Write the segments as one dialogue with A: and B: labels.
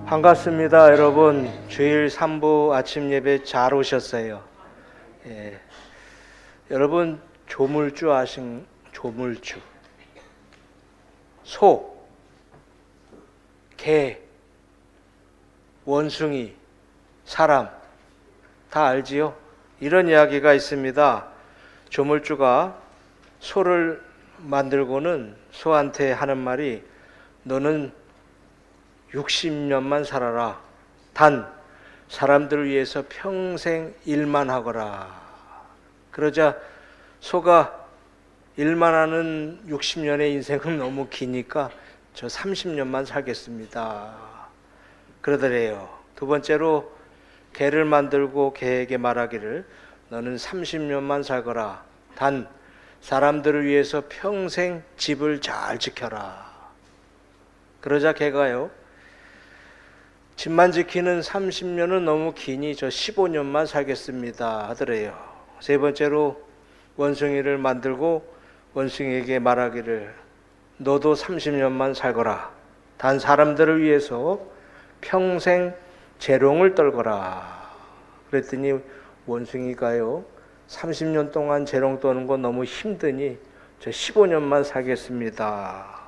A: 반갑습니다, 여러분. 주일 3부 아침 예배 잘 오셨어요. 예. 여러분, 조물주 조물주. 소, 개, 원숭이, 사람 다 알지요? 이런 이야기가 있습니다. 조물주가 소를 만들고는 소한테 하는 말이 너는 60년만 살아라. 단 사람들을 위해서 평생 일만 하거라. 그러자 소가 일만 하는 60년의 인생은 너무 기니까 저 30년만 살겠습니다. 그러더래요. 두 번째로 개를 만들고 개에게 말하기를 너는 30년만 살거라. 단 사람들을 위해서 평생 집을 잘 지켜라. 그러자 개가요. 집만 지키는 30년은 너무 기니 저 15년만 살겠습니다 하더래요. 세 번째로 원숭이를 만들고 원숭이에게 말하기를 너도 30년만 살거라. 단 사람들을 위해서 평생 재롱을 떨거라. 그랬더니 원숭이가요 30년 동안 재롱 떠는 건 너무 힘드니 저 15년만 살겠습니다.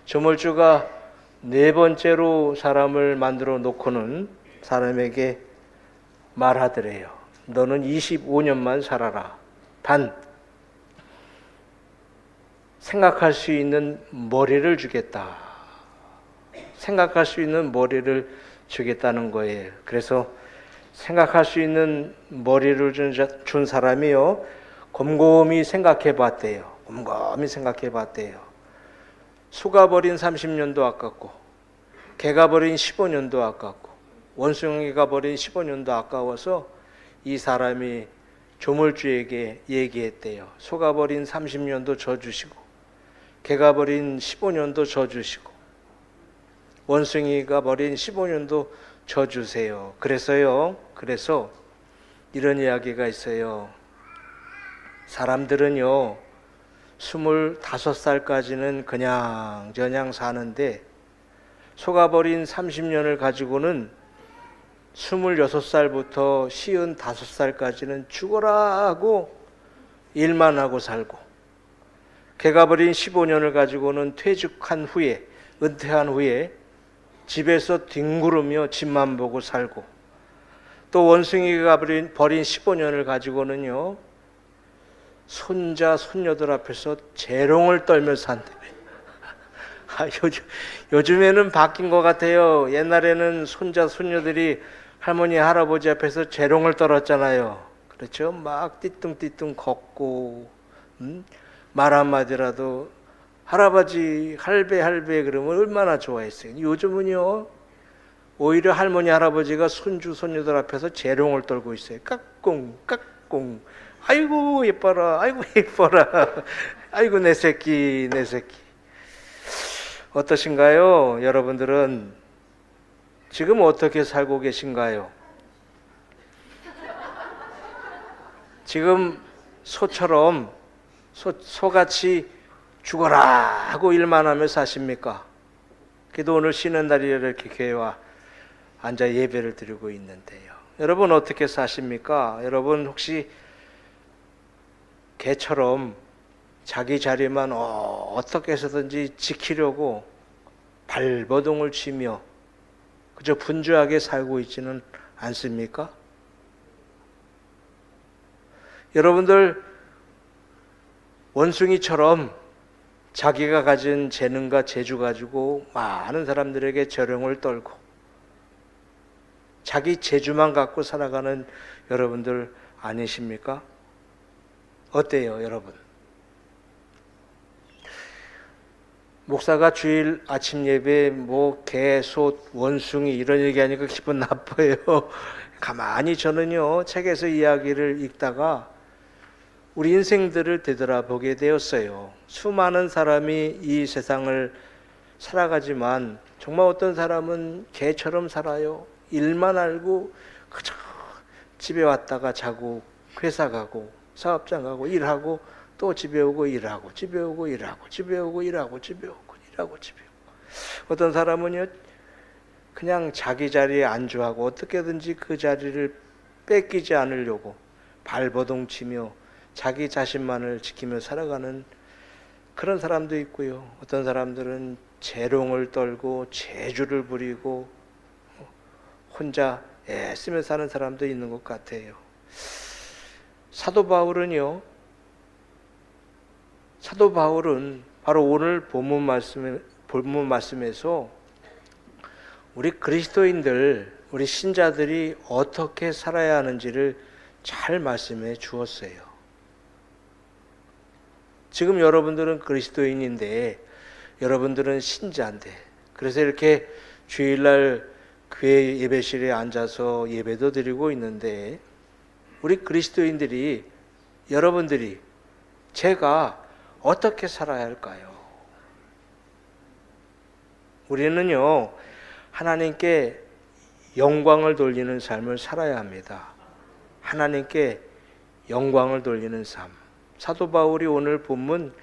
A: 조물주가 네 번째로 사람을 만들어 놓고는 사람에게 말하더래요. 너는 25년만 살아라. 단 생각할 수 있는 머리를 주겠다. 생각할 수 있는 머리를 주겠다는 거예요. 그래서 생각할 수 있는 머리를 준 사람이요 곰곰이 생각해 봤대요. 곰곰이 생각해 봤대요. 소가 버린 30년도 아깝고 개가 버린 15년도 아깝고 원숭이가 버린 15년도 아까워서 이 사람이 조물주에게 얘기했대요. 소가 버린 30년도 줘 주시고 개가 버린 15년도 줘 주시고 원숭이가 버린 15년도 줘 주세요. 그래서 이런 이야기가 있어요. 사람들은요 25살까지는 그냥 사는데 소가 버린 30년을 가지고는 26살부터 55살까지는 죽어라 하고 일만 하고 살고 개가 버린 15년을 가지고는 은퇴한 후에 집에서 뒹구르며 집만 보고 살고 또 원숭이가 버린 15년을 가지고는요 손자, 손녀들 앞에서 재롱을 떨면서 산다며. 요즘에는 바뀐 것 같아요. 옛날에는 손자, 손녀들이 할머니, 할아버지 앞에서 재롱을 떨었잖아요. 그렇죠? 막 띠뚱띠뚱 걷고, 말 한마디라도 할아버지, 할배 그러면 얼마나 좋아했어요. 요즘은요, 오히려 할머니, 할아버지가 손주, 손녀들 앞에서 재롱을 떨고 있어요. 깍꿍. 아이고 예뻐라. 아이고 내 새끼. 어떠신가요? 여러분들은 지금 어떻게 살고 계신가요? 지금 소처럼 소같이 죽어라 하고 일만 하며 사십니까? 그래도 오늘 쉬는 날이라 이렇게 교회와 앉아 예배를 드리고 있는데요. 여러분 어떻게 사십니까? 여러분 혹시 개처럼 자기 자리만 어떻게 해서든지 지키려고 발버둥을 치며 그저 분주하게 살고 있지는 않습니까? 여러분들 원숭이처럼 자기가 가진 재능과 재주 가지고 많은 사람들에게 재롱을 떨고 자기 재주만 갖고 살아가는 여러분들 아니십니까? 어때요, 여러분? 목사가 주일 아침 예배 개, 소, 원숭이 이런 얘기하니까 기분 나빠요. 가만히 저는요 책에서 이야기를 읽다가 우리 인생들을 되돌아보게 되었어요. 수많은 사람이 이 세상을 살아가지만 정말 어떤 사람은 개처럼 살아요. 일만 알고 그저 집에 왔다가 자고 회사 가고 사업장 가고 일하고 또 집에 오고 일하고 집에 오고 일하고 집에 오고 일하고 집에 오고 일하고 집에 오고 어떤 사람은요 그냥 자기 자리에 안주하고 어떻게든지 그 자리를 뺏기지 않으려고 발버둥치며 자기 자신만을 지키며 살아가는 그런 사람도 있고요. 어떤 사람들은 재롱을 떨고 재주를 부리고 혼자 애쓰며 사는 사람도 있는 것 같아요. 사도 바울은 바로 오늘 본문 말씀에서 우리 그리스도인들, 우리 신자들이 어떻게 살아야 하는지를 잘 말씀해 주었어요. 지금 여러분들은 그리스도인인데, 여러분들은 신자인데, 그래서 이렇게 주일날 교회 예배실에 앉아서 예배도 드리고 있는데, 우리 그리스도인들이, 여러분들이, 제가 어떻게 살아야 할까요? 우리는요, 하나님께 영광을 돌리는 삶을 살아야 합니다. 하나님께 영광을 돌리는 삶. 사도 바울이 오늘 본문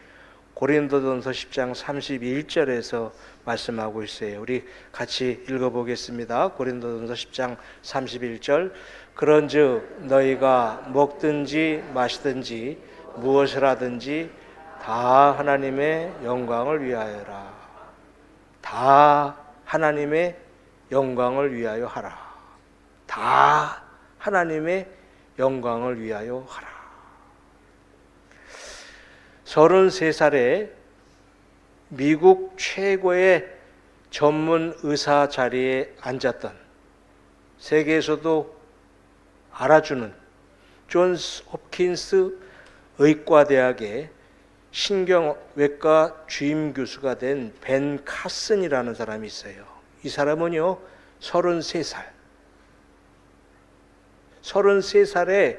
A: 고린도전서 10장 31절에서 말씀하고 있어요. 우리 같이 읽어보겠습니다. 고린도전서 10장 31절. 그런즉 너희가 먹든지 마시든지 무엇을 하든지 다 하나님의 영광을 위하여라. 다 하나님의 영광을 위하여 하라. 다 하나님의 영광을 위하여 하라. 33살에 미국 최고의 전문 의사 자리에 앉았던, 세계에서도 알아주는 존스 홉킨스 의과대학의 신경외과 주임 교수가 된 벤 카슨이라는 사람이 있어요. 이 사람은요 33살에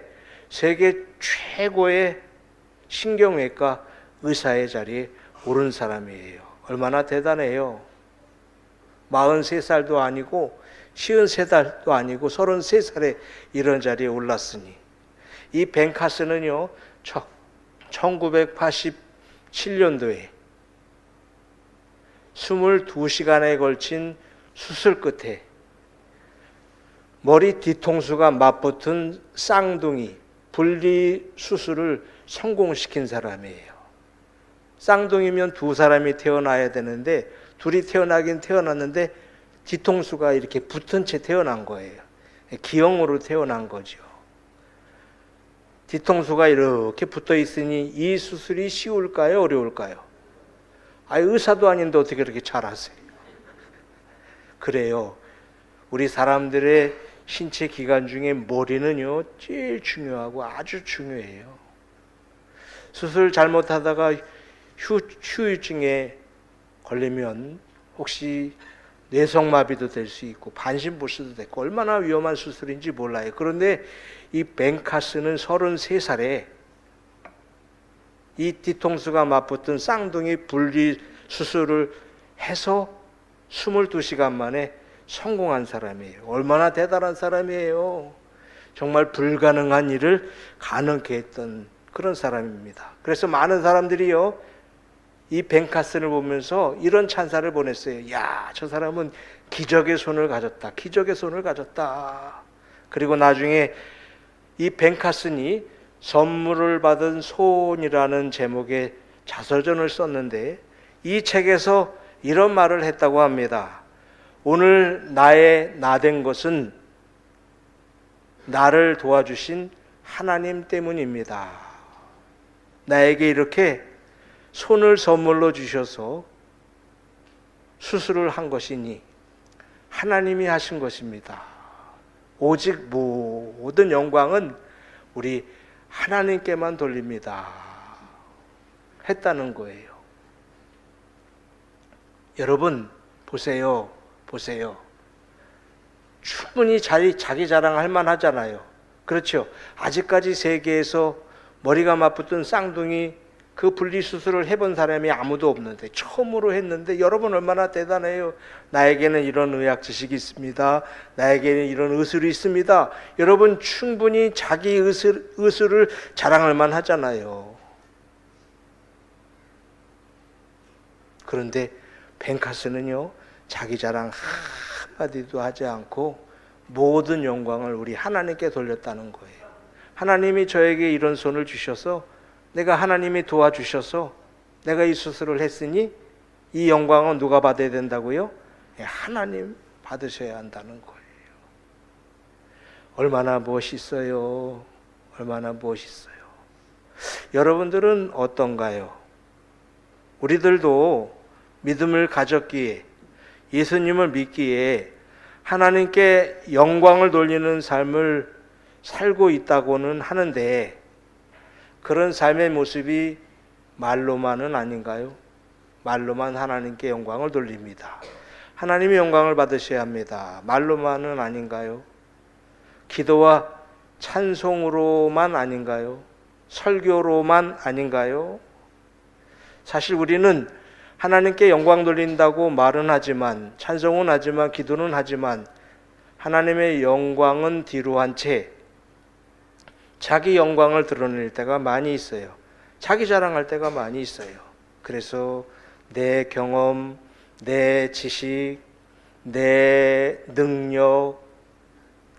A: 세계 최고의 신경외과 의사의 자리에 오른 사람이에요. 얼마나 대단해요. 43살도 아니고 53살도 아니고 33살에 이런 자리에 올랐으니, 이 벤 카슨은요 1987년도에 22시간에 걸친 수술 끝에 머리 뒤통수가 맞붙은 쌍둥이 분리 수술을 성공시킨 사람이에요. 쌍둥이면 두 사람이 태어나야 되는데 둘이 태어나긴 태어났는데 뒤통수가 이렇게 붙은 채 태어난 거예요. 기형으로 태어난 거죠. 뒤통수가 이렇게 붙어 있으니 이 수술이 쉬울까요? 어려울까요? 의사도 아닌데 어떻게 그렇게 잘하세요? 그래요. 우리 사람들의 신체 기관 중에 머리는요 제일 중요하고 아주 중요해요. 수술 잘못하다가 후유증에 걸리면 혹시 뇌성마비도 될 수 있고 반신불수도 되고 얼마나 위험한 수술인지 몰라요. 그런데 이 벤 카슨은 33살에 이 뒤통수가 맞붙은 쌍둥이 분리 수술을 해서 22시간 만에 성공한 사람이에요. 얼마나 대단한 사람이에요. 정말 불가능한 일을 가능케 했던 그런 사람입니다. 그래서 많은 사람들이요 이 벤 카슨을 보면서 이런 찬사를 보냈어요. 야, 저 사람은 기적의 손을 가졌다. 기적의 손을 가졌다. 그리고 나중에 이 벤 카슨이 선물을 받은 손이라는 제목의 자서전을 썼는데, 이 책에서 이런 말을 했다고 합니다. 오늘 나의 나된 것은 나를 도와주신 하나님 때문입니다. 나에게 이렇게 손을 선물로 주셔서 수술을 한 것이니 하나님이 하신 것입니다. 오직 모든 영광은 우리 하나님께만 돌립니다. 했다는 거예요. 여러분 보세요. 충분히 자기 자랑할 만하잖아요. 그렇죠? 아직까지 세계에서 머리가 맞붙은 쌍둥이 그 분리수술을 해본 사람이 아무도 없는데 처음으로 했는데 여러분 얼마나 대단해요. 나에게는 이런 의학 지식이 있습니다. 나에게는 이런 의술이 있습니다. 여러분 충분히 자기 의술을 자랑할 만하잖아요. 그런데 벤 카슨은요 자기 자랑 한마디도 하지 않고 모든 영광을 우리 하나님께 돌렸다는 거예요. 하나님이 저에게 이런 손을 주셔서, 내가 하나님이 도와주셔서 내가 이 수술을 했으니 이 영광은 누가 받아야 된다고요? 하나님 받으셔야 한다는 거예요. 얼마나 멋있어요. 얼마나 멋있어요. 여러분들은 어떤가요? 우리들도 믿음을 가졌기에, 예수님을 믿기에 하나님께 영광을 돌리는 삶을 살고 있다고는 하는데, 그런 삶의 모습이 말로만은 아닌가요? 말로만 하나님께 영광을 돌립니다. 하나님의 영광을 받으셔야 합니다. 말로만은 아닌가요? 기도와 찬송으로만 아닌가요? 설교로만 아닌가요? 사실 우리는 하나님께 영광 돌린다고 말은 하지만, 찬송은 하지만, 기도는 하지만, 하나님의 영광은 뒤로 한 채 자기 영광을 드러낼 때가 많이 있어요. 자기 자랑할 때가 많이 있어요. 그래서 내 경험, 내 지식, 내 능력,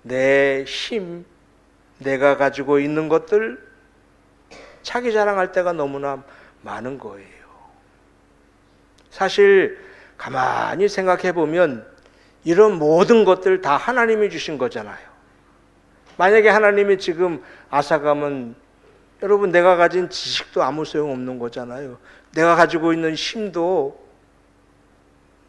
A: 내 힘, 내가 가지고 있는 것들, 자기 자랑할 때가 너무나 많은 거예요. 사실 가만히 생각해 보면 이런 모든 것들 다 하나님이 주신 거잖아요. 만약에 하나님이 지금 앗아가면, 여러분, 내가 가진 지식도 아무 소용없는 거잖아요. 내가 가지고 있는 힘도,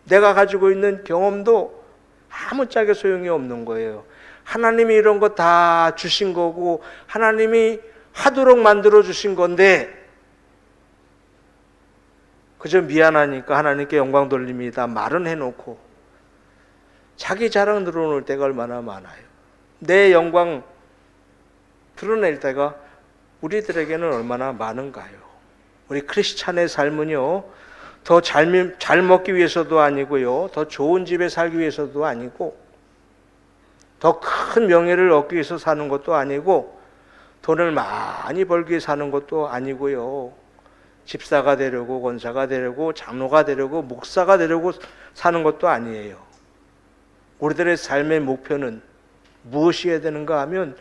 A: 내가 가지고 있는 경험도 아무짝에 소용이 없는 거예요. 하나님이 이런 거 다 주신 거고, 하나님이 하도록 만들어 주신 건데, 그저 미안하니까 하나님께 영광 돌립니다 말은 해놓고 자기 자랑 늘어놓을 때가 얼마나 많아요. 내 영광 드러낼 때가 우리들에게는 얼마나 많은가요? 우리 크리스찬의 삶은요, 더 잘 먹기 위해서도 아니고요, 더 좋은 집에 살기 위해서도 아니고, 더 큰 명예를 얻기 위해서 사는 것도 아니고, 돈을 많이 벌기 위해 사는 것도 아니고요, 집사가 되려고, 권사가 되려고, 장로가 되려고, 목사가 되려고 사는 것도 아니에요. 우리들의 삶의 목표는 무엇이어야 되는가 하면,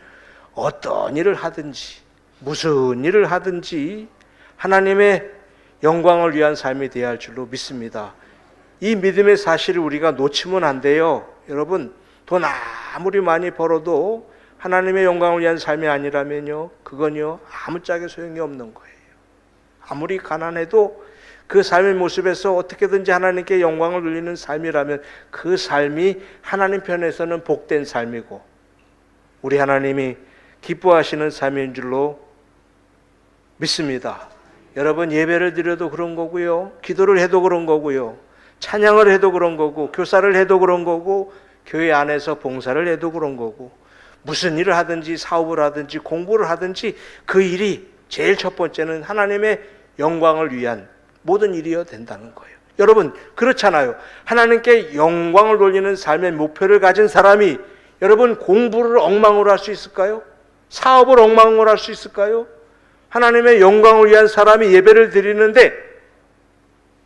A: 어떤 일을 하든지, 무슨 일을 하든지 하나님의 영광을 위한 삶이 되어야 할 줄로 믿습니다. 이 믿음의 사실을 우리가 놓치면 안 돼요. 여러분, 돈 아무리 많이 벌어도 하나님의 영광을 위한 삶이 아니라면요, 그건요 아무짝에 소용이 없는 거예요. 아무리 가난해도 그 삶의 모습에서 어떻게든지 하나님께 영광을 돌리는 삶이라면 그 삶이 하나님 편에서는 복된 삶이고, 우리 하나님이 기뻐하시는 삶인 줄로 믿습니다. 여러분, 예배를 드려도 그런 거고요, 기도를 해도 그런 거고요, 찬양을 해도 그런 거고, 교사를 해도 그런 거고, 교회 안에서 봉사를 해도 그런 거고, 무슨 일을 하든지 사업을 하든지 공부를 하든지 그 일이 제일 첫 번째는 하나님의 영광을 위한 모든 일이어야 된다는 거예요. 여러분, 그렇잖아요. 하나님께 영광을 돌리는 삶의 목표를 가진 사람이, 여러분, 공부를 엉망으로 할 수 있을까요? 사업을 엉망으로 할 수 있을까요? 하나님의 영광을 위한 사람이 예배를 드리는데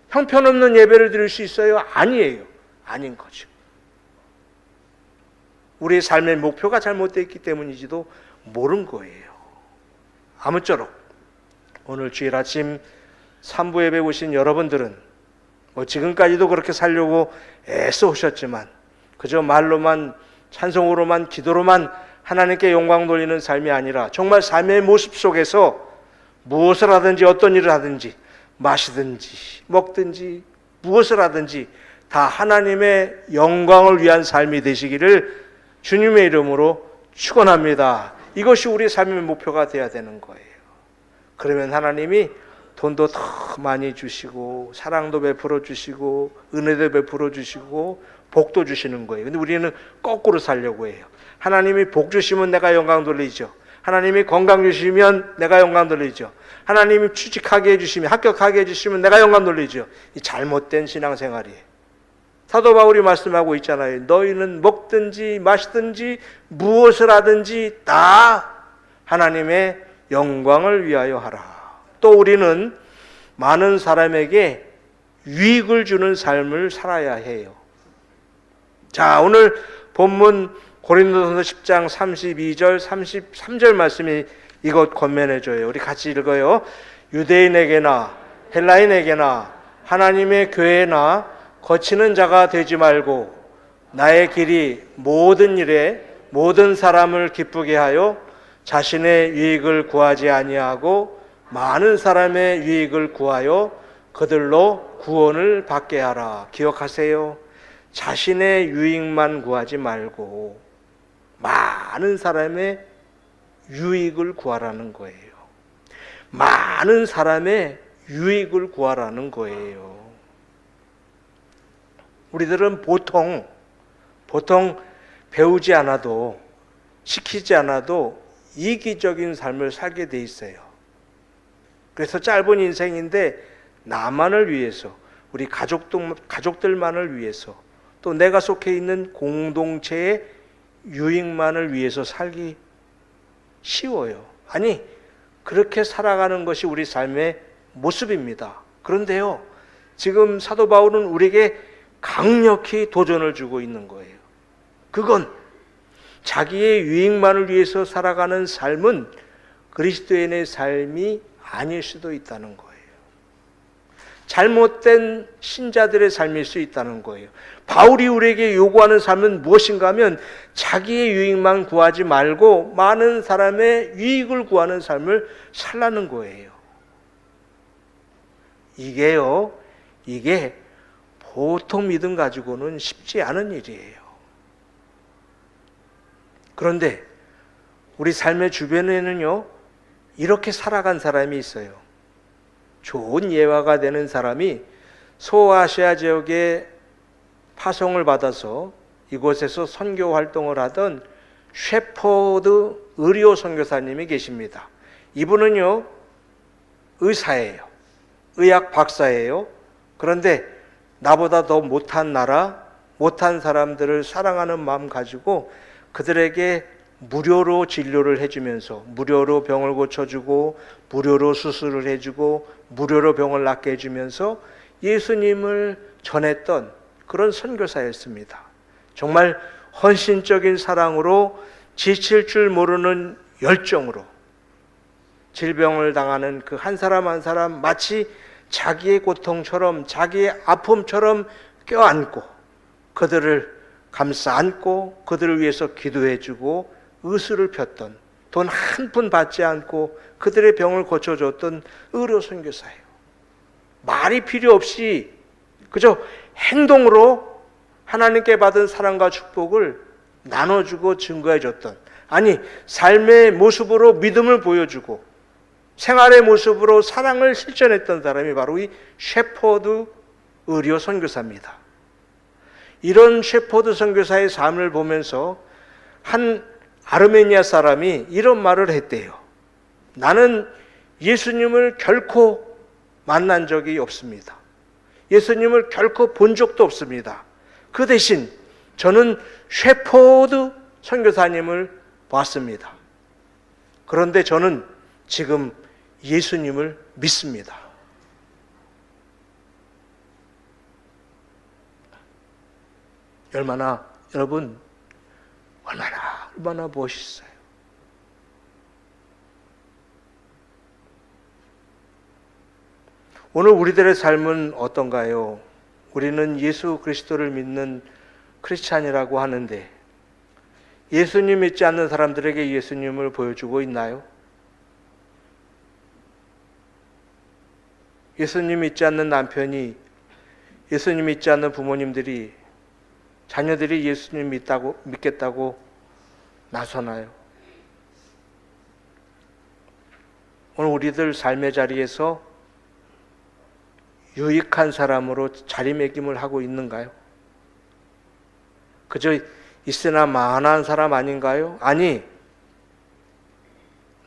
A: 형편없는 예배를 드릴 수 있어요? 아니에요. 아닌 거죠. 우리의 삶의 목표가 잘못되어 있기 때문이지도 모른 거예요. 아무쪼록 오늘 주일 아침 3부 예배 오신 여러분들은 지금까지도 그렇게 살려고 애써 오셨지만, 그저 말로만, 찬송으로만, 기도로만 하나님께 영광 돌리는 삶이 아니라 정말 삶의 모습 속에서 무엇을 하든지, 어떤 일을 하든지, 마시든지 먹든지 무엇을 하든지 다 하나님의 영광을 위한 삶이 되시기를 주님의 이름으로 축원합니다. 이것이 우리 삶의 목표가 되어야 되는 거예요. 그러면 하나님이 돈도 더 많이 주시고, 사랑도 베풀어 주시고, 은혜도 베풀어 주시고, 복도 주시는 거예요. 근데 우리는 거꾸로 살려고 해요. 하나님이 복 주시면 내가 영광 돌리죠. 하나님이 건강 주시면 내가 영광 돌리죠. 하나님이 취직하게 해주시면, 합격하게 해주시면 내가 영광 돌리죠. 이 잘못된 신앙생활이에요. 사도 바울이 말씀하고 있잖아요. 너희는 먹든지 마시든지 무엇을 하든지 다 하나님의 영광을 위하여 하라. 또 우리는 많은 사람에게 유익을 주는 삶을 살아야 해요. 자, 오늘 본문 고린도전서 10장 32절 33절 말씀이 이것 권면해줘요. 우리 같이 읽어요. 유대인에게나 헬라인에게나 하나님의 교회나 거치는 자가 되지 말고 나의 길이 모든 일에 모든 사람을 기쁘게 하여 자신의 유익을 구하지 아니하고 많은 사람의 유익을 구하여 그들로 구원을 받게 하라. 기억하세요. 자신의 유익만 구하지 말고 많은 사람의 유익을 구하라는 거예요. 많은 사람의 유익을 구하라는 거예요. 우리들은 보통 배우지 않아도 시키지 않아도 이기적인 삶을 살게 돼 있어요. 그래서 짧은 인생인데 나만을 위해서, 우리 가족들만을 위해서, 또 내가 속해 있는 공동체의 유익만을 위해서 살기 쉬워요. 아니, 그렇게 살아가는 것이 우리 삶의 모습입니다. 그런데요, 지금 사도 바울은 우리에게 강력히 도전을 주고 있는 거예요. 그건 자기의 유익만을 위해서 살아가는 삶은 그리스도인의 삶이 아닐 수도 있다는 거예요. 잘못된 신자들의 삶일 수 있다는 거예요. 바울이 우리에게 요구하는 삶은 무엇인가 하면 자기의 유익만 구하지 말고 많은 사람의 유익을 구하는 삶을 살라는 거예요. 이게 보통 믿음 가지고는 쉽지 않은 일이에요. 그런데 우리 삶의 주변에는요, 이렇게 살아간 사람이 있어요. 좋은 예화가 되는 사람이 소아시아 지역에 파송을 받아서 이곳에서 선교 활동을 하던 셰퍼드 의료 선교사님이 계십니다. 이분은요, 의사예요. 의학 박사예요. 그런데 나보다 더 못한 나라, 못한 사람들을 사랑하는 마음 가지고 그들에게 무료로 진료를 해주면서 무료로 병을 고쳐주고 무료로 수술을 해주고 무료로 병을 낫게 해주면서 예수님을 전했던 그런 선교사였습니다. 정말 헌신적인 사랑으로 지칠 줄 모르는 열정으로 질병을 당하는 그 한 사람 한 사람 마치 자기의 고통처럼 자기의 아픔처럼 껴안고 그들을 감싸 안고 그들을 위해서 기도해주고 의술을 폈던, 돈 한 푼 받지 않고 그들의 병을 고쳐줬던 의료 선교사예요. 말이 필요 없이 그저 행동으로 하나님께 받은 사랑과 축복을 나눠주고 증거해줬던, 아니 삶의 모습으로 믿음을 보여주고 생활의 모습으로 사랑을 실천했던 사람이 바로 이 셰퍼드 의료 선교사입니다. 이런 셰퍼드 선교사의 삶을 보면서 한 아르메니아 사람이 이런 말을 했대요. 나는 예수님을 결코 만난 적이 없습니다. 예수님을 결코 본 적도 없습니다. 그 대신 저는 셰퍼드 선교사님을 봤습니다. 그런데 저는 지금 예수님을 믿습니다. 여러분, 얼마나 멋있어요. 오늘 우리들의 삶은 어떤가요? 우리는 예수 그리스도를 믿는 크리스찬이라고 하는데 예수님 믿지 않는 사람들에게 예수님을 보여주고 있나요? 예수님 믿지 않는 남편이, 예수님 믿지 않는 부모님들이 자녀들이 예수님 믿겠다고 나서나요? 오늘 우리들 삶의 자리에서 유익한 사람으로 자리매김을 하고 있는가요? 그저 있으나 마나한 사람 아닌가요? 아니,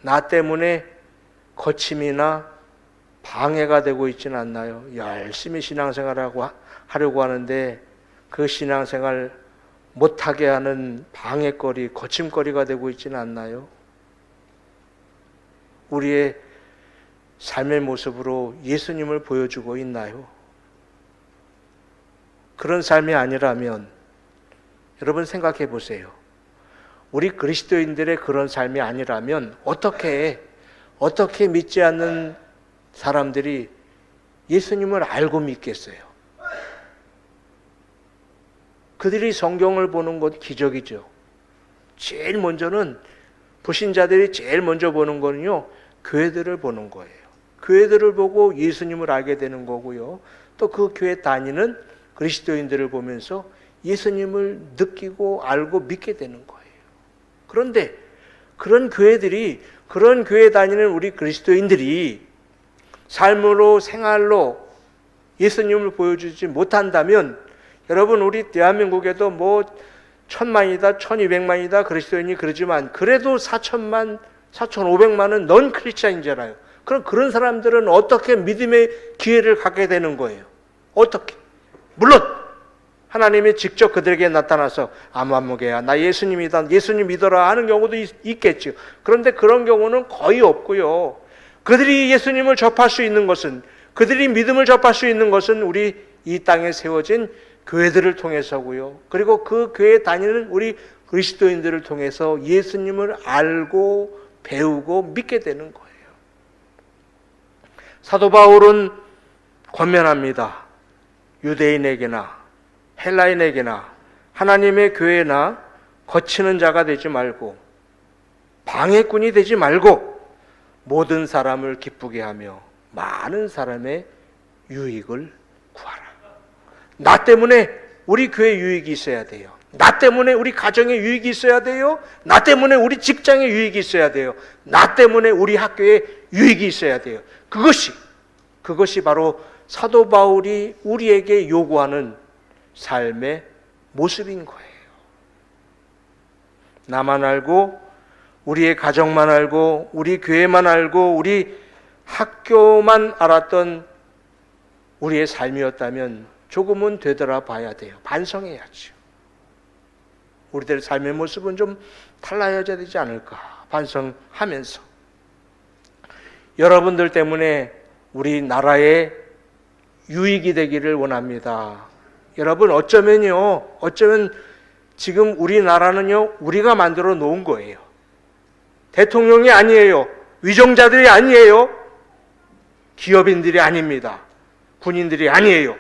A: 나 때문에 거침이나 방해가 되고 있지는 않나요? 열심히 신앙생활하고 하려고 하는데 그 신앙생활 못하게 하는 방해거리, 거침거리가 되고 있지는 않나요? 우리의 삶의 모습으로 예수님을 보여주고 있나요? 그런 삶이 아니라면 여러분 생각해 보세요. 우리 그리스도인들의 그런 삶이 아니라면 어떻게 믿지 않는 사람들이 예수님을 알고 믿겠어요? 그들이 성경을 보는 것 기적이죠. 제일 먼저는 불신자들이 제일 먼저 보는 거는요, 교회들을 보는 거예요. 교회들을 보고 예수님을 알게 되는 거고요. 또 그 교회 다니는 그리스도인들을 보면서 예수님을 느끼고 알고 믿게 되는 거예요. 그런데 그런 교회 다니는 우리 그리스도인들이 삶으로 생활로 예수님을 보여주지 못한다면 여러분 우리 대한민국에도 뭐 1000만이다 1200만이다 그리스도인이 그러지만 그래도 4000만 4500만은 넌 크리스찬이잖아요. 그럼 그런 사람들은 어떻게 믿음의 기회를 갖게 되는 거예요? 어떻게? 물론 하나님이 직접 그들에게 나타나서 아무개야 나 예수님이다 예수님 믿어라 하는 경우도 있겠죠. 그런데 그런 경우는 거의 없고요. 그들이 예수님을 접할 수 있는 것은 그들이 믿음을 접할 수 있는 것은 우리 이 땅에 세워진 교회들을 통해서고요. 그리고 그 교회에 다니는 우리 그리스도인들을 통해서 예수님을 알고 배우고 믿게 되는 거예요. 사도 바울은 권면합니다. 유대인에게나 헬라인에게나 하나님의 교회나 거치는 자가 되지 말고 방해꾼이 되지 말고 모든 사람을 기쁘게 하며 많은 사람의 유익을 구하라. 나 때문에 우리 교회 유익이 있어야 돼요. 나 때문에 우리 가정에 유익이 있어야 돼요. 나 때문에 우리 직장에 유익이 있어야 돼요. 나 때문에 우리 학교에 유익이 있어야 돼요. 그것이 바로 사도 바울이 우리에게 요구하는 삶의 모습인 거예요. 나만 알고 우리의 가정만 알고 우리 교회만 알고 우리 학교만 알았던 우리의 삶이었다면 조금은 되돌아봐야 돼요. 반성해야죠. 우리들의 삶의 모습은 좀 달라야 되지 않을까 반성하면서 여러분들 때문에 우리나라에 유익이 되기를 원합니다. 여러분 어쩌면 지금 우리나라는요 우리가 만들어 놓은 거예요. 대통령이 아니에요. 위정자들이 아니에요. 기업인들이 아닙니다. 군인들이 아니에요.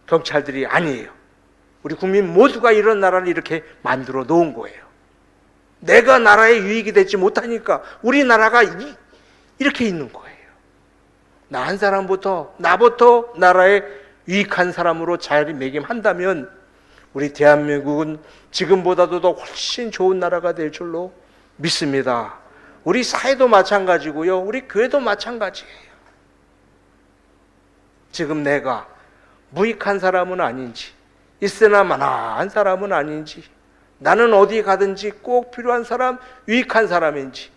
A: 경찰들이 아니에요. 우리 국민 모두가 이런 나라를 이렇게 만들어 놓은 거예요. 내가 나라에 유익이 되지 못하니까 우리나라가 이렇게 있는 거예요. 나 한 사람부터 나부터 나라에 유익한 사람으로 자리매김한다면 우리 대한민국은 지금보다도 더 훨씬 좋은 나라가 될 줄로 믿습니다. 우리 사회도 마찬가지고요. 우리 교회도 마찬가지예요. 지금 내가 무익한 사람은 아닌지 있으나 마나한 사람은 아닌지 나는 어디 가든지 꼭 필요한 사람, 유익한 사람인지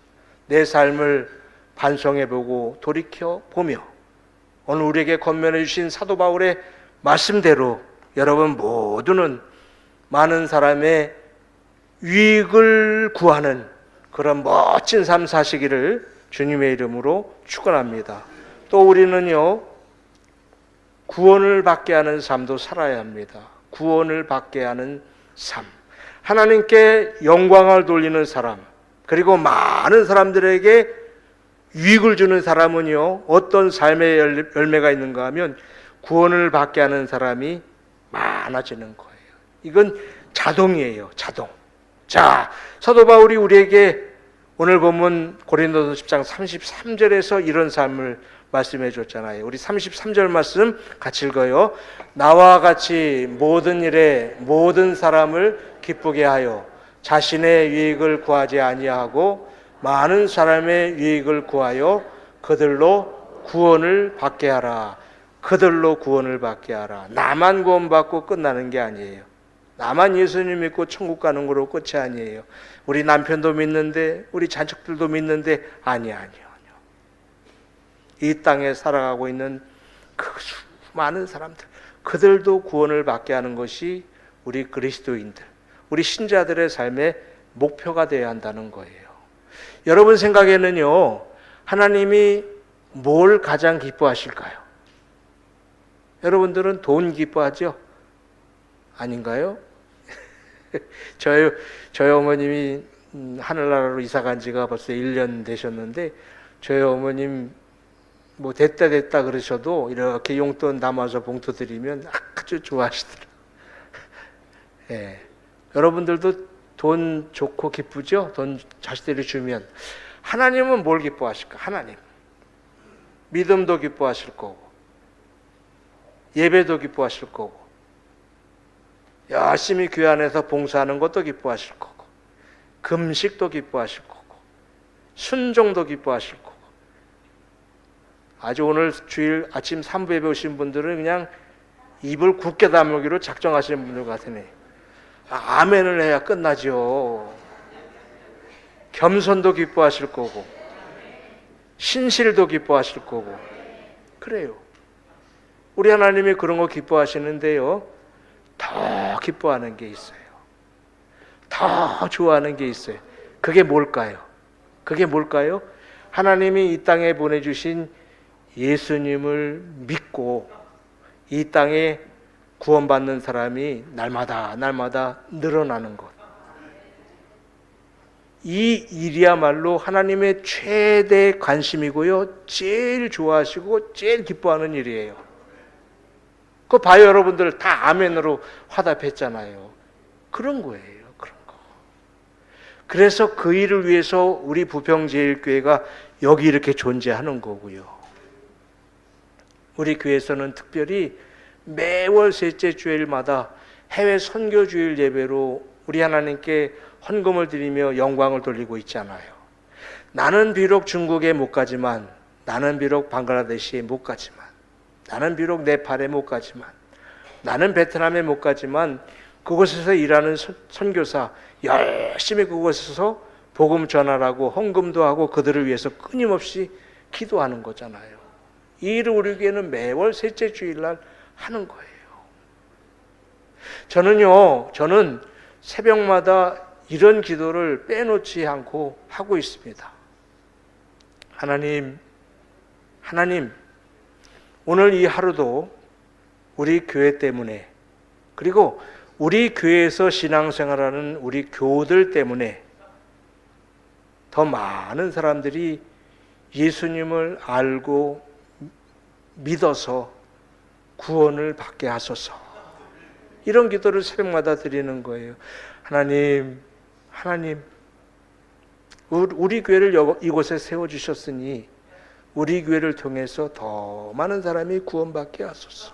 A: 내 삶을 반성해보고 돌이켜보며 오늘 우리에게 권면해 주신 사도 바울의 말씀대로 여러분 모두는 많은 사람의 유익을 구하는 그런 멋진 삶 사시기를 주님의 이름으로 축원합니다. 또 우리는요 구원을 받게 하는 삶도 살아야 합니다. 구원을 받게 하는 삶, 하나님께 영광을 돌리는 사람, 그리고 많은 사람들에게 유익을 주는 사람은요 어떤 삶의 열매가 있는가 하면 구원을 받게 하는 사람이 많아지는 거예요. 이건 자동이에요. 자동. 자, 사도 바울이 우리에게 오늘 본문 고린도서 10장 33절에서 이런 삶을 말씀해 줬잖아요. 우리 33절 말씀 같이 읽어요. 나와 같이 모든 일에 모든 사람을 기쁘게 하여 자신의 유익을 구하지 아니하고 많은 사람의 유익을 구하여 그들로 구원을 받게 하라. 그들로 구원을 받게 하라. 나만 구원받고 끝나는 게 아니에요. 나만 예수님 믿고 천국 가는 거로 끝이 아니에요. 우리 남편도 믿는데 우리 자식들도 믿는데 아니요. 이 땅에 살아가고 있는 그 수많은 사람들, 그들도 구원을 받게 하는 것이 우리 그리스도인들, 우리 신자들의 삶의 목표가 되어야 한다는 거예요. 여러분 생각에는요, 하나님이 뭘 가장 기뻐하실까요? 여러분들은 돈 기뻐하죠? 아닌가요? 저희 어머님이 하늘나라로 이사 간 지가 벌써 1년 되셨는데 저희 어머님 뭐 됐다 그러셔도 이렇게 용돈 담아서 봉투 드리면 아주 좋아하시더라고요. 예. 여러분들도 돈 좋고 기쁘죠? 돈 자식들이 주면. 하나님은 뭘 기뻐하실까? 하나님. 믿음도 기뻐하실 거고, 예배도 기뻐하실 거고, 열심히 교회 안에서 봉사하는 것도 기뻐하실 거고, 금식도 기뻐하실 거고, 순종도 기뻐하실 거고. 아주 오늘 주일 아침 3부 예배 오신 분들은 그냥 입을 굳게 다물기로 작정하시는 분들 같으네. 아멘을 해야 끝나죠. 겸손도 기뻐하실 거고, 신실도 기뻐하실 거고. 그래요. 우리 하나님이 그런 거 기뻐하시는데요, 더 기뻐하는 게 있어요. 더 좋아하는 게 있어요. 그게 뭘까요? 그게 뭘까요? 하나님이 이 땅에 보내주신 예수님을 믿고 이 땅에 구원받는 사람이 날마다 늘어나는 것. 이 일이야말로 하나님의 최대 관심이고요, 제일 좋아하시고 제일 기뻐하는 일이에요. 그거 봐요. 여러분들 다 아멘으로 화답했잖아요. 그런 거예요. 그런 거. 그래서 그 일을 위해서 우리 부평제일교회가 여기 이렇게 존재하는 거고요. 우리 교회에서는 특별히 매월 셋째 주일마다 해외 선교주일 예배로 우리 하나님께 헌금을 드리며 영광을 돌리고 있잖아요. 나는 비록 중국에 못 가지만, 나는 비록 방글라데시에 못 가지만, 나는 비록 네팔에 못 가지만, 나는 베트남에 못 가지만 그곳에서 일하는 선교사 열심히 그곳에서 복음 전하라고 헌금도 하고 그들을 위해서 끊임없이 기도하는 거잖아요. 이 일을 우리 교회는 매월 셋째 주일날 하는 거예요. 저는 새벽마다 이런 기도를 빼놓지 않고 하고 있습니다. 하나님, 오늘 이 하루도 우리 교회 때문에, 그리고 우리 교회에서 신앙생활하는 우리 교우들 때문에 더 많은 사람들이 예수님을 알고 믿어서 구원을 받게 하소서. 이런 기도를 새벽마다 드리는 거예요. 하나님, 우리 교회를 이곳에 세워주셨으니 우리 교회를 통해서 더 많은 사람이 구원받게 하소서.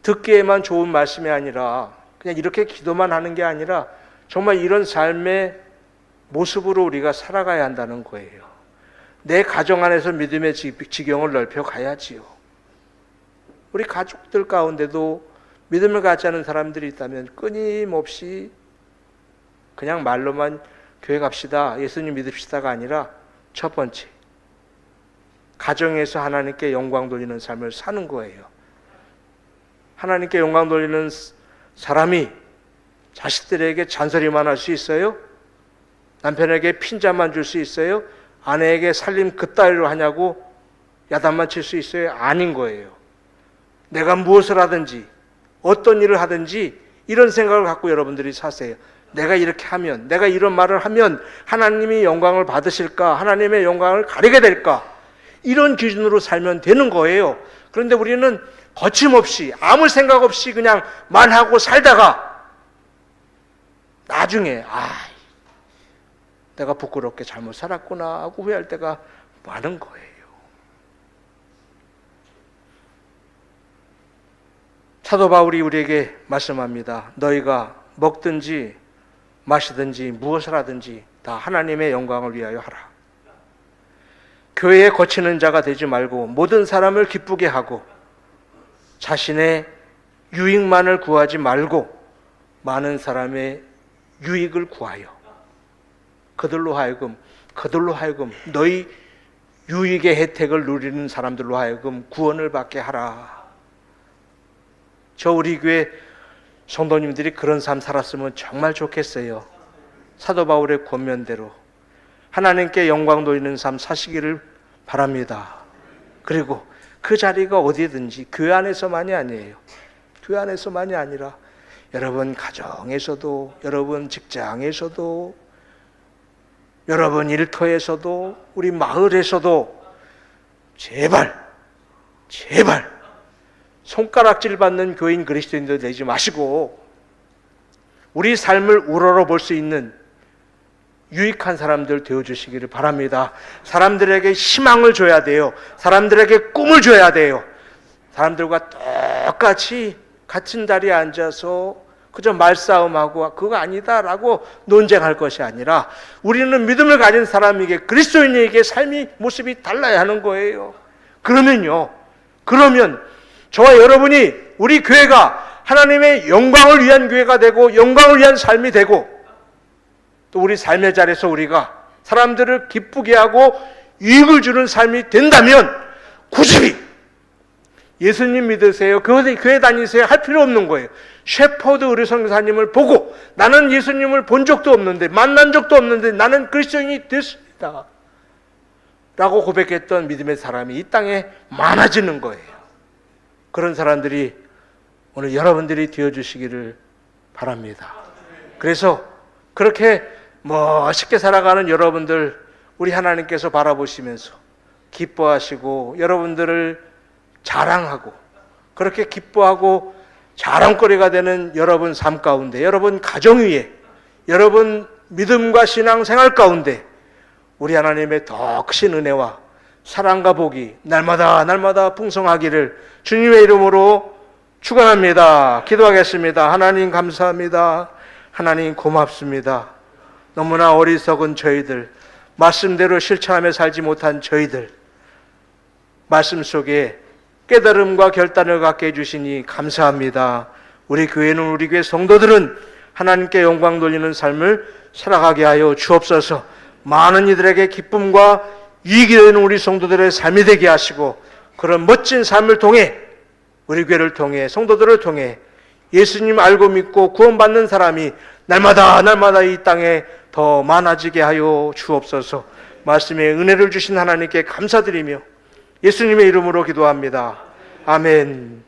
A: 듣기에만 좋은 말씀이 아니라 그냥 이렇게 기도만 하는 게 아니라 정말 이런 삶의 모습으로 우리가 살아가야 한다는 거예요. 내 가정 안에서 믿음의 지경을 넓혀 가야지요. 우리 가족들 가운데도 믿음을 갖지 않은 사람들이 있다면 끊임없이 그냥 말로만 교회 갑시다, 예수님 믿읍시다가 아니라 첫 번째, 가정에서 하나님께 영광 돌리는 삶을 사는 거예요. 하나님께 영광 돌리는 사람이 자식들에게 잔소리만 할 수 있어요? 남편에게 핀잔만 줄 수 있어요? 아내에게 살림 그따위로 하냐고 야단만 칠 수 있어요? 아닌 거예요. 내가 무엇을 하든지 어떤 일을 하든지 이런 생각을 갖고 여러분들이 사세요. 내가 이렇게 하면, 내가 이런 말을 하면 하나님이 영광을 받으실까? 하나님의 영광을 가리게 될까? 이런 기준으로 살면 되는 거예요. 그런데 우리는 거침없이 아무 생각 없이 그냥 말하고 살다가 나중에 내가 부끄럽게 잘못 살았구나 하고 후회할 때가 많은 거예요. 사도 바울이 우리에게 말씀합니다. 너희가 먹든지 마시든지 무엇을 하든지 다 하나님의 영광을 위하여 하라. 교회에 거치는 자가 되지 말고 모든 사람을 기쁘게 하고 자신의 유익만을 구하지 말고 많은 사람의 유익을 구하여 그들로 하여금 너희 유익의 혜택을 누리는 사람들로 하여금 구원을 받게 하라. 저 우리 교회 성도님들이 그런 삶 살았으면 정말 좋겠어요. 사도 바울의 권면대로 하나님께 영광 돌리는 삶 사시기를 바랍니다. 그리고 그 자리가 어디든지 교회 안에서만이 아니에요. 교회 안에서만이 아니라 여러분 가정에서도, 여러분 직장에서도, 여러분 일터에서도, 우리 마을에서도 제발 손가락질 받는 교인 그리스도인들 되지 마시고 우리 삶을 우러러 볼 수 있는 유익한 사람들 되어주시기를 바랍니다. 사람들에게 희망을 줘야 돼요. 사람들에게 꿈을 줘야 돼요. 사람들과 똑같이 같은 자리에 앉아서 그저 말싸움하고 그거 아니다라고 논쟁할 것이 아니라 우리는 믿음을 가진 사람에게, 그리스도인에게 삶의 모습이 달라야 하는 거예요. 그러면 저와 여러분이, 우리 교회가 하나님의 영광을 위한 교회가 되고 영광을 위한 삶이 되고, 또 우리 삶의 자리에서 우리가 사람들을 기쁘게 하고 유익을 주는 삶이 된다면 굳이 예수님 믿으세요, 교회 다니세요 할 필요 없는 거예요. 셰퍼드 의료 선교사님을 보고 나는 예수님을 본 적도 없는데, 만난 적도 없는데 나는 그리스도인이 됐습니다 라고 고백했던 믿음의 사람이 이 땅에 많아지는 거예요. 그런 사람들이 오늘 여러분들이 되어주시기를 바랍니다. 그래서 그렇게 멋있게 살아가는 여러분들, 우리 하나님께서 바라보시면서 기뻐하시고 여러분들을 자랑하고, 그렇게 기뻐하고 자랑거리가 되는 여러분 삶 가운데, 여러분 가정 위에, 여러분 믿음과 신앙 생활 가운데 우리 하나님의 더 크신 은혜와 사랑과 복이 날마다 풍성하기를 주님의 이름으로 축원합니다. 기도하겠습니다. 하나님 감사합니다. 하나님 고맙습니다. 너무나 어리석은 저희들, 말씀대로 실천하며 살지 못한 저희들, 말씀 속에 깨달음과 결단을 갖게 해주시니 감사합니다. 우리 교회는, 우리 교회 성도들은 하나님께 영광 돌리는 삶을 살아가게 하여 주옵소서. 많은 이들에게 기쁨과 이익이 되는 우리 성도들의 삶이 되게 하시고, 그런 멋진 삶을 통해, 우리 교회를 통해, 성도들을 통해 예수님 알고 믿고 구원받는 사람이 날마다 이 땅에 더 많아지게 하여 주옵소서. 말씀에 은혜를 주신 하나님께 감사드리며 예수님의 이름으로 기도합니다. 아멘.